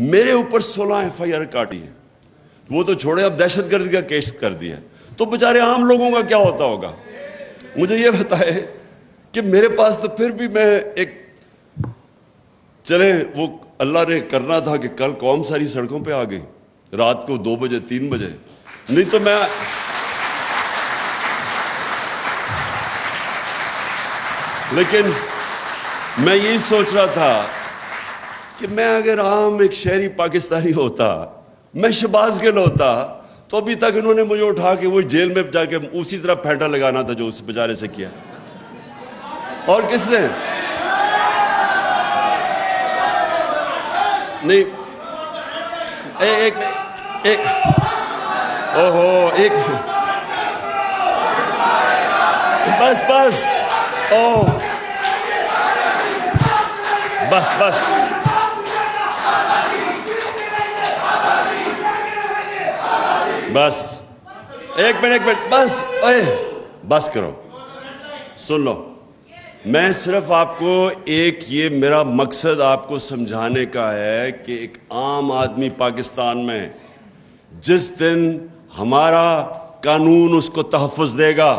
میرے اوپر 16 FIR کاٹی ہے. وہ تو چھوڑے, اب دہشت گردی کا کیس کر دیا. تو بیچارے عام لوگوں کا کیا ہوتا ہوگا؟ مجھے یہ بتائے کہ میرے پاس تو پھر بھی میں ایک چلے, وہ اللہ نے کرنا تھا کہ کل قوم ساری سڑکوں پہ آ گئی رات کو 2 بجے 3 بجے, نہیں تو میں لیکن میں یہی سوچ رہا تھا کہ میں اگر عام ایک شہری پاکستانی ہوتا, میں شہباز گل ہوتا, تو ابھی تک انہوں نے مجھے اٹھا کے وہ جیل میں جا کے اسی طرح پھینٹا لگانا تھا جو اس بیچارے سے کیا. اور کس سے نہیں, ایک اوہو ایک بس بس او بس بس بس ایک منٹ بس, بس کرو, سن لو. میں صرف آپ کو ایک, یہ میرا مقصد آپ کو سمجھانے کا ہے کہ ایک عام آدمی پاکستان میں جس دن ہمارا قانون اس کو تحفظ دے گا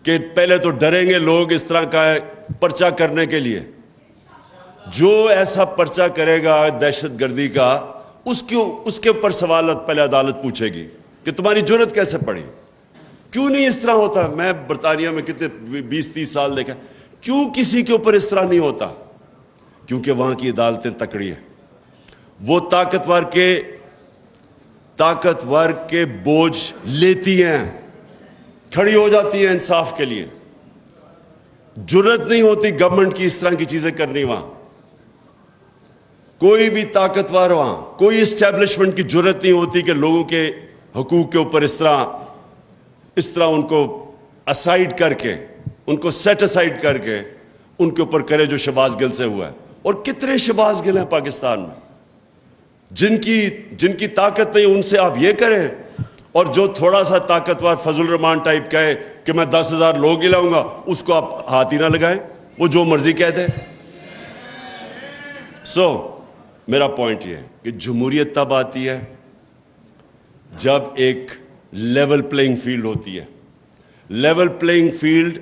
کہ پہلے تو ڈریں گے لوگ اس طرح کا پرچہ کرنے کے لیے, جو ایسا پرچہ کرے گا دہشت گردی کا اس کے اوپر سوالات پہلے عدالت پوچھے گی کہ تمہاری جرت کیسے پڑی, کیوں نہیں اس طرح ہوتا. میں برطانیہ میں کتنے 20-30 سال دیکھا, کیوں کسی کے اوپر اس طرح نہیں ہوتا؟ کیونکہ وہاں کی عدالتیں تکڑی ہیں, وہ طاقتور کے بوجھ لیتی ہیں, کھڑی ہو جاتی ہیں انصاف کے لیے. جرت نہیں ہوتی گورنمنٹ کی اس طرح کی چیزیں کرنی. وہاں کوئی بھی طاقتور, وہاں کوئی اسٹیبلشمنٹ کی جرت نہیں ہوتی کہ لوگوں کے حقوق کے اوپر اس طرح ان کو اسائیڈ کر کے, ان کو سیٹ اسائیڈ کر کے ان کے اوپر کرے جو شہباز گل سے ہوا ہے. اور کتنے شہباز گل ہیں پاکستان میں جن کی طاقت نہیں, ان سے آپ یہ کریں, اور جو تھوڑا سا طاقتور فضل الرحمان ٹائپ کہے کہ میں 10,000 لوگ ہی لاؤں گا, اس کو آپ ہاتھ ہی نہ لگائیں, وہ جو مرضی کہتے. میرا پوائنٹ یہ ہے کہ جمہوریت تب آتی ہے جب ایک لیول پلینگ فیلڈ ہوتی ہے. Level playing field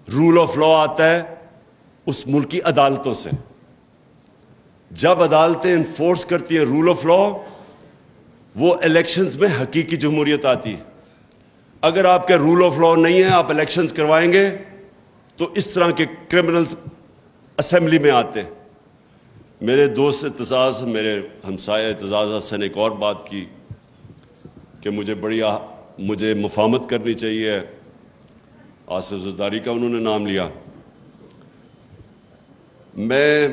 rule of law آتا ہے اس ملک کی عدالتوں سے. جب عدالتیں انفورس کرتی ہیں رول آف لا, وہ الیکشنز میں حقیقی جمہوریت آتی ہے. اگر آپ کے رول آف لا نہیں ہے, آپ الیکشنز کروائیں گے تو اس طرح کے کرمنلز اسمبلی میں آتے ہیں. میرے دوست اعتزاز, میرے ہمسائے اعتزاز حسن ایک اور بات کی کہ مجھے مفاہمت کرنی چاہیے. آصف زرداری کا انہوں نے نام لیا. میں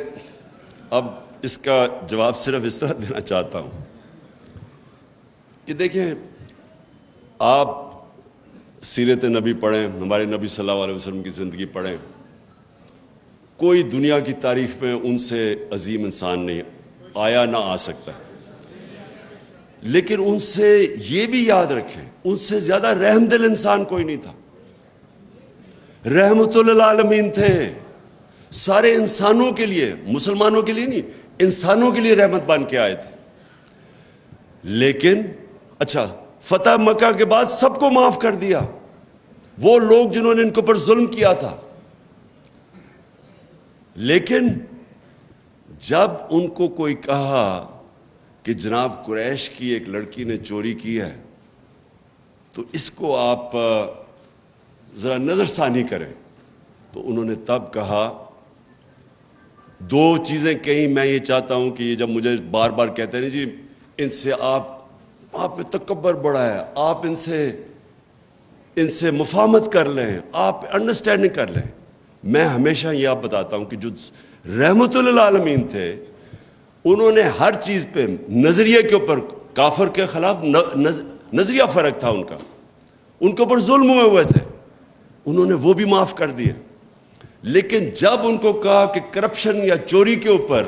اب اس کا جواب صرف اس طرح دینا چاہتا ہوں کہ دیکھیں, آپ سیرت نبی پڑھیں, ہمارے نبی صلی اللہ علیہ وسلم کی زندگی پڑھیں, کوئی دنیا کی تاریخ میں ان سے عظیم انسان نہیں آیا, نہ آ سکتا. لیکن ان سے یہ بھی یاد رکھیں, ان سے زیادہ رحم دل انسان کوئی نہیں تھا. رحمت للعالمین تھے, سارے انسانوں کے لیے, مسلمانوں کے لیے نہیں, انسانوں کے لیے رحمت بن کے آئے تھے. لیکن اچھا, فتح مکہ کے بعد سب کو معاف کر دیا, وہ لوگ جنہوں نے ان کے اوپر ظلم کیا تھا. لیکن جب ان کو کوئی کہا کہ جناب قریش کی ایک لڑکی نے چوری کی ہے, تو اس کو آپ ذرا نظر ثانی کریں, تو انہوں نے تب کہا 2 چیزیں کہیں. میں یہ چاہتا ہوں کہ یہ جب مجھے بار بار کہتے ہیں جی ان سے آپ میں تکبر بڑا ہے, آپ ان سے مفاہمت کر لیں, آپ انڈرسٹینڈنگ کر لیں. میں ہمیشہ یہ آپ بتاتا ہوں کہ جو رحمت للعالمین تھے, انہوں نے ہر چیز پہ نظریے کے اوپر, کافر کے خلاف نظریہ فرق تھا ان کا, ان کے اوپر ظلم ہوئے تھے, انہوں نے وہ بھی معاف کر دیے. لیکن جب ان کو کہا کہ کرپشن یا چوری کے اوپر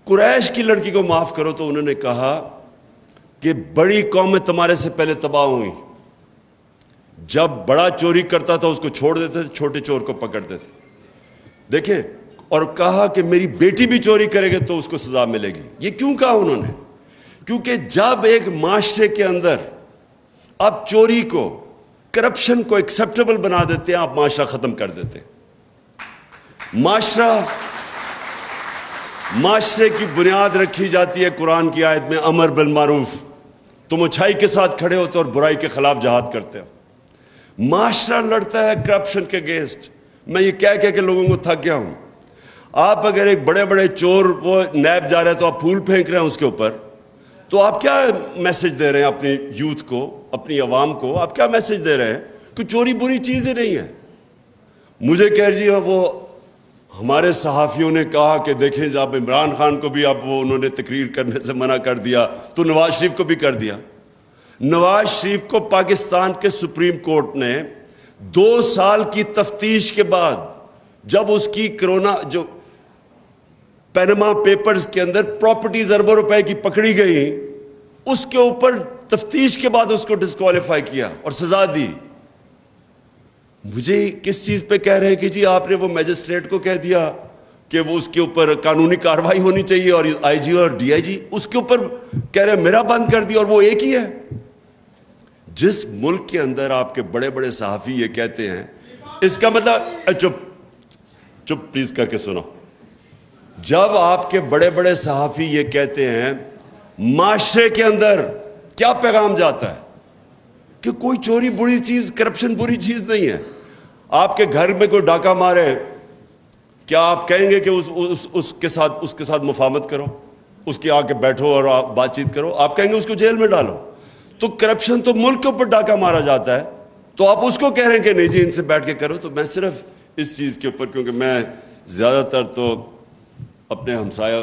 قریش کی لڑکی کو معاف کرو, تو انہوں نے کہا کہ بڑی قومیں تمہارے سے پہلے تباہ ہوئیں. جب بڑا چوری کرتا تھا اس کو چھوڑ دیتے تھے, چھوٹے چور کو پکڑتے تھے. دیکھیں اور کہا کہ میری بیٹی بھی چوری کرے گی تو اس کو سزا ملے گی. یہ کیوں کہا انہوں نے؟ کیونکہ جب ایک معاشرے کے اندر آپ چوری کو، کرپشن کو ایکسیپٹیبل بنا دیتے ہیں، آپ معاشرہ ختم کر دیتے ہیں. معاشرے کی بنیاد رکھی جاتی ہے قرآن کی آیت میں، امر بالمعروف. تم اچھائی کے ساتھ کھڑے ہوتے اور برائی کے خلاف جہاد کرتے ہو. معاشرہ لڑتا ہے کرپشن کے اگینسٹ. میں یہ کہہ کہ لوگوں کو تھک گیا ہوں. آپ اگر ایک بڑے بڑے چور وہ نیب جا رہے ہیں تو آپ پھول پھینک رہے ہیں اس کے اوپر، تو آپ کیا میسج دے رہے ہیں اپنی یوتھ کو، اپنی عوام کو؟ آپ کیا میسج دے رہے ہیں کہ چوری بری چیز ہی نہیں ہے. مجھے کہہ رہی ہے وہ ہمارے صحافیوں نے کہا کہ دیکھیں اب عمران خان کو بھی اب وہ انہوں نے تقریر کرنے سے منع کر دیا تو نواز شریف کو بھی کر دیا. نواز شریف کو پاکستان کے سپریم کورٹ نے 2 سال کی تفتیش کے بعد، جب اس کی کرونا جو پینما پیپرز کے اندر پراپرٹیز اربوں روپے کی پکڑی گئی، اس کے اوپر تفتیش کے بعد اس کو ڈسکوالیفائی کیا اور سزا دی. مجھے کس چیز پہ کہہ رہے ہیں کہ جی آپ نے وہ میجسٹریٹ کو کہہ دیا کہ وہ اس کے اوپر قانونی کارروائی ہونی چاہیے، اور آئی جی اور ڈی آئی جی اس کے اوپر کہہ رہے ہیں میرا بند کر دیا، اور وہ ایک ہی ہے. جس ملک کے اندر آپ کے بڑے بڑے صحافی یہ کہتے ہیں، اس کا مطلب چپ پلیز کر کے سنو. جب آپ کے بڑے بڑے صحافی یہ کہتے ہیں، معاشرے کے اندر کیا پیغام جاتا ہے کہ کوئی چوری بری چیز، کرپشن بری چیز نہیں ہے. آپ کے گھر میں کوئی ڈاکہ مارے، کیا آپ کہیں گے کہ اس کے ساتھ مفاہمت کرو، اس کے آ کے بیٹھو اور بات چیت کرو؟ آپ کہیں گے اس کو جیل میں ڈالو. تو کرپشن تو ملک کے اوپر ڈاکہ مارا جاتا ہے، تو آپ اس کو کہہ رہے ہیں کہ نہیں جی ان سے بیٹھ کے کرو. تو میں صرف اس چیز کے اوپر، کیونکہ میں زیادہ تر تو اپنے ہمسایہ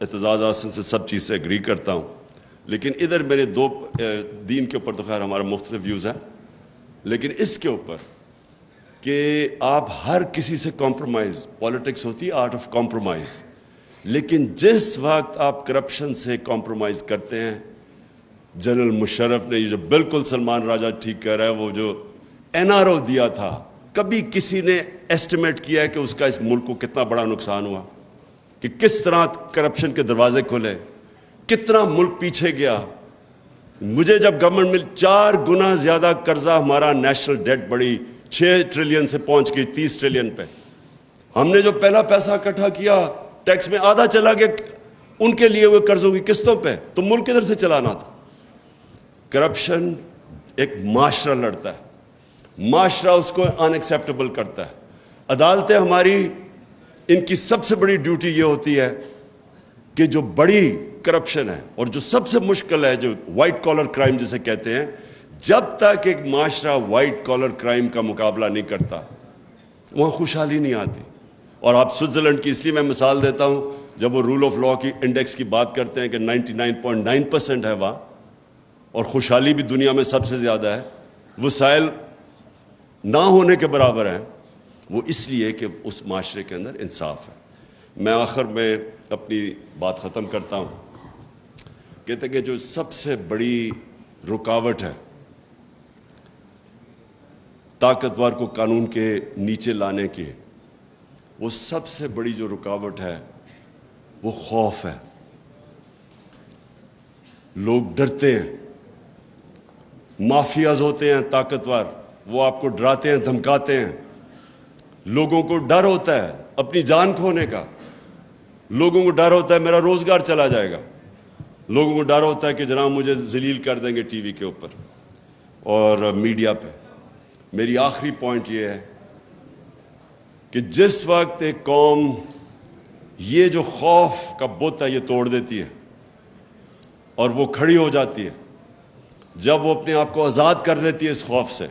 اعتزاز حسن سے سب چیز سے اگری کرتا ہوں، لیکن ادھر میرے دو دین کے اوپر تو خیر ہمارا مختلف ویوز ہیں، لیکن اس کے اوپر کہ آپ ہر کسی سے کمپرومائز، پالیٹکس ہوتی ہے آرٹ آف کمپرومائز، لیکن جس وقت آپ کرپشن سے کمپرومائز کرتے ہیں، جنرل مشرف نے یہ جو بالکل سلمان راجہ ٹھیک کہہ رہا ہے، وہ جو این آر او دیا تھا، کبھی کسی نے ایسٹیمیٹ کیا ہے کہ اس کا اس ملک کو کتنا بڑا نقصان ہوا، کہ کس طرح کرپشن کے دروازے کھلے، کتنا ملک پیچھے گیا. مجھے جب گورنمنٹ میں 4 گنا زیادہ قرضہ ہمارا نیشنل ڈیٹ بڑی 6 ٹریلین سے پہنچ گئی 30 ٹریلین پہ. ہم نے جو پہلا پیسہ اکٹھا کیا ٹیکس میں آدھا چلا گیا ان کے لیے ہوئے قرضوں کی قسطوں پہ، تو ملک کدھر سے چلانا تھا. کرپشن ایک معاشرہ لڑتا ہے، معاشرہ اس کو ان ایکسیپٹیبل کرتا ہے. عدالتیں ہماری، ان کی سب سے بڑی ڈیوٹی یہ ہوتی ہے کہ جو بڑی کرپشن ہے اور جو سب سے مشکل ہے، جو وائٹ کالر کرائم جسے کہتے ہیں، جب تک ایک معاشرہ وائٹ کالر کرائم کا مقابلہ نہیں کرتا وہاں خوشحالی نہیں آتی. اور آپ سوئٹزرلینڈ کی اس لیے میں مثال دیتا ہوں، جب وہ رول آف لاء کی انڈیکس کی بات کرتے ہیں کہ 99.9% ہے وہاں، اور خوشحالی بھی دنیا میں سب سے زیادہ ہے، وسائل نہ ہونے کے برابر ہیں، وہ اس لیے کہ اس معاشرے کے اندر انصاف ہے. میں آخر میں اپنی بات ختم کرتا ہوں، کہتے ہیں کہ جو سب سے بڑی رکاوٹ ہے طاقتور کو قانون کے نیچے لانے کی، وہ سب سے بڑی جو رکاوٹ ہے وہ خوف ہے. لوگ ڈرتے ہیں، مافیاز ہوتے ہیں طاقتور، وہ آپ کو ڈراتے ہیں، دھمکاتے ہیں. لوگوں کو ڈر ہوتا ہے اپنی جان کھونے کا، لوگوں کو ڈر ہوتا ہے میرا روزگار چلا جائے گا، لوگوں کو ڈر ہوتا ہے کہ جناب مجھے ذلیل کر دیں گے ٹی وی کے اوپر اور میڈیا پہ. میری آخری پوائنٹ یہ ہے کہ جس وقت ایک قوم یہ جو خوف کا بت ہے یہ توڑ دیتی ہے اور وہ کھڑی ہو جاتی ہے، جب وہ اپنے آپ کو آزاد کر لیتی ہے اس خوف سے،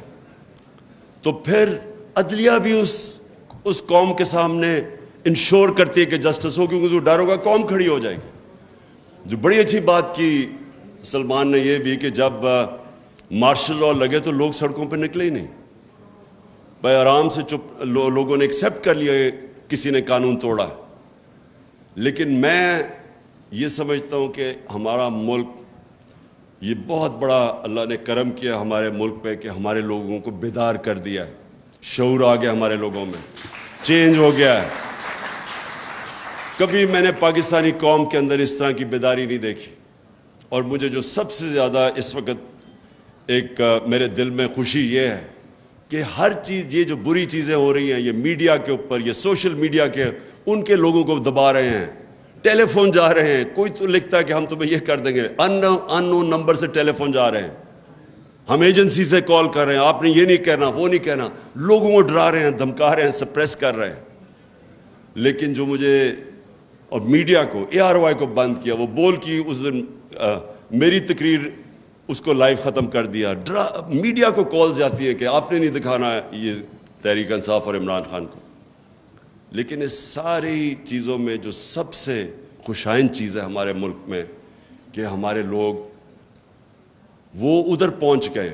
تو پھر عدلیہ بھی اس قوم کے سامنے انشور کرتی ہے کہ جسٹس ہو، کیونکہ جو ڈر ہوگا قوم کھڑی ہو جائے گی. جو بڑی اچھی بات کی سلمان نے یہ بھی کہ جب مارشل لاء لگے تو لوگ سڑکوں پہ نکلے ہی نہیں، بھائی آرام سے چپ، لوگوں نے ایکسیپٹ کر لیا کسی نے قانون توڑا. لیکن میں یہ سمجھتا ہوں کہ ہمارا ملک، یہ بہت بڑا اللہ نے کرم کیا ہمارے ملک پہ کہ ہمارے لوگوں کو بیدار کر دیا ہے، شعور آ گیا ہمارے لوگوں میں، چینج ہو گیا ہے. کبھی میں نے پاکستانی قوم کے اندر اس طرح کی بیداری نہیں دیکھی. اور مجھے جو سب سے زیادہ اس وقت ایک میرے دل میں خوشی یہ ہے کہ ہر چیز، یہ جو بری چیزیں ہو رہی ہیں یہ میڈیا کے اوپر، یہ سوشل میڈیا کے، ان کے لوگوں کو دبا رہے ہیں. ٹیلی فون جا رہے ہیں، کوئی تو لکھتا ہے کہ ہم تمہیں یہ کر دیں گے، ان نون نمبر سے ٹیلی فون جا رہے ہیں، ہم ایجنسی سے کال کر رہے ہیں، آپ نے یہ نہیں کہنا وہ نہیں کہنا، لوگوں کو ڈرا رہے ہیں، دھمکا رہے ہیں، سپریس کر رہے ہیں. لیکن جو مجھے اور میڈیا کو، ARY کو بند کیا، وہ بول کی اس دن میری تقریر اس کو لائیو ختم کر دیا. میڈیا کو کالز جاتی ہے کہ آپ نے نہیں دکھانا یہ تحریک انصاف اور عمران خان کو. لیکن اس ساری چیزوں میں جو سب سے خوشائن چیز ہے ہمارے ملک میں کہ ہمارے لوگ وہ ادھر پہنچ گئے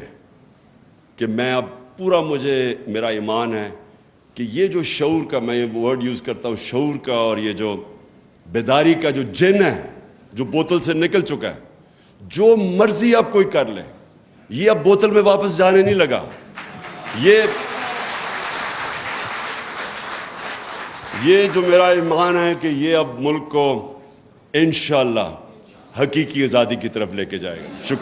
کہ میں اب پورا، مجھے میرا ایمان ہے کہ یہ جو شعور کا، میں یہ ورڈ یوز کرتا ہوں شعور کا، اور یہ جو بیداری کا جو جن ہے جو بوتل سے نکل چکا ہے، جو مرضی اب کوئی کر لے، یہ اب بوتل میں واپس جانے نہیں لگا. یہ جو میرا ایمان ہے کہ یہ اب ملک کو انشاءاللہ حقیقی آزادی کی طرف لے کے جائے گا. شکریہ.